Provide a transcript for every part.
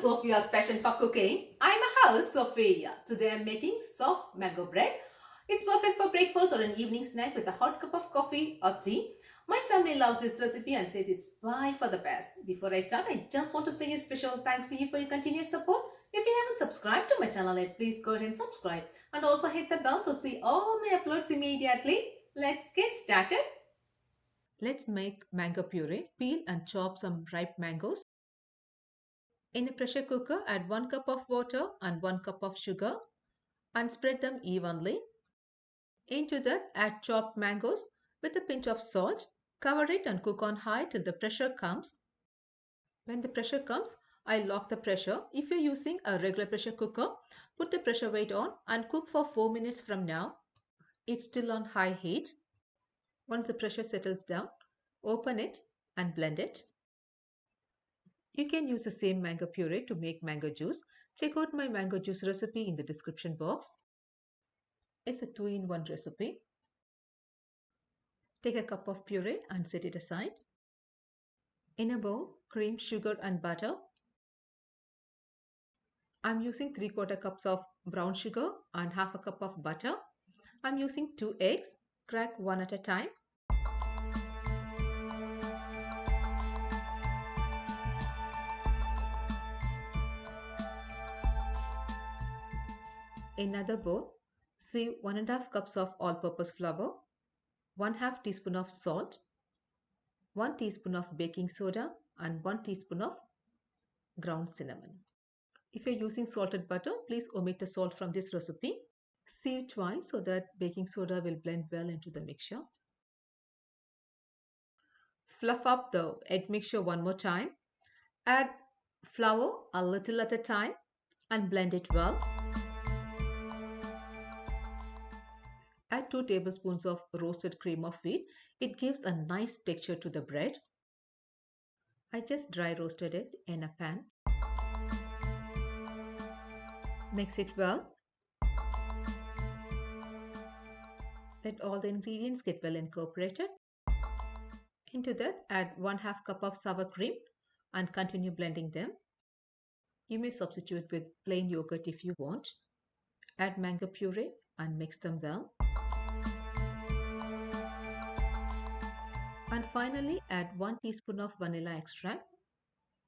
Sophia's passion for cooking. I'm a host, Sophia. Today I'm making soft mango bread. It's perfect for breakfast or an evening snack with a hot cup of coffee or tea. My family loves this recipe and says it's by for the best. Before I start, I just want to say a special thanks to you for your continuous support. If you haven't subscribed to my channel yet, please go ahead and subscribe and also hit the bell to see all my uploads immediately. Let's get started. Let's make mango puree. Peel and chop some ripe mangoes. In a pressure cooker, add 1 cup of water and 1 cup of sugar and spread them evenly. Into that, add chopped mangoes with a pinch of salt. Cover it and cook on high till the pressure comes. When the pressure comes, I lock the pressure. If you're using a regular pressure cooker, put the pressure weight on and cook for 4 minutes from now. It's still on high heat. Once the pressure settles down, open it and blend it. You can use the same mango puree to make mango juice. Check out my mango juice recipe in the description box. It's a 2-in-1 recipe. Take a cup of puree and set it aside. In a bowl, cream, sugar and butter. I'm using 3/4 cups of brown sugar and half a cup of butter. I'm using 2 eggs. Crack one at a time. In another bowl, sieve 1½ cups of all-purpose flour, 1/2 teaspoon of salt, 1 teaspoon of baking soda and 1 teaspoon of ground cinnamon. If you're using salted butter, please omit the salt from this recipe. Sieve twice so that baking soda will blend well into the mixture. Fluff up the egg mixture one more time. Add flour a little at a time and blend it well. Add 2 tablespoons of roasted cream of wheat. It gives a nice texture to the bread. I just dry roasted it in a pan. Mix it well. Let all the ingredients get well incorporated. Into that, add 1/2 cup of sour cream and continue blending them. You may substitute with plain yogurt if you want. Add mango puree and mix them well. And finally, add 1 teaspoon of vanilla extract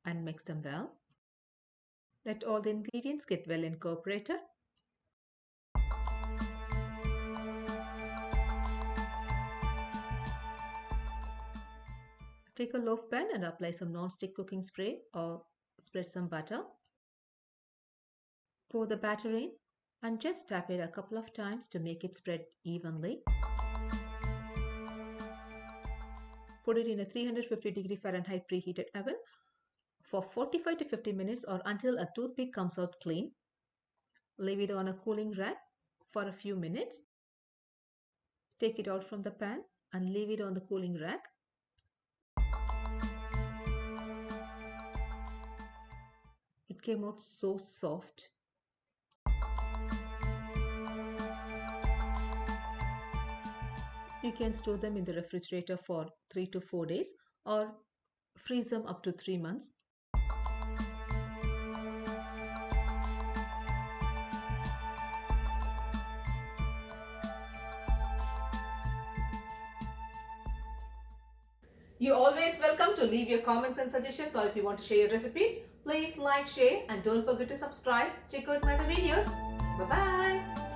and mix them well. Let all the ingredients get well incorporated. Take a loaf pan and apply some non-stick cooking spray or spread some butter. Pour the batter in and just tap it a couple of times to make it spread evenly. Put it in a 350 Fahrenheit preheated oven for 45 to 50 minutes or until a toothpick comes out clean. Leave it on a cooling rack for a few minutes. Take it out from the pan and leave it on the cooling rack. It came out so soft. You can store them in the refrigerator for 3 to 4 days or freeze them up to 3 months. You're always welcome to leave your comments and suggestions, or if you want to share your recipes, please like, share and don't forget to subscribe. Check out my other videos. Bye-bye.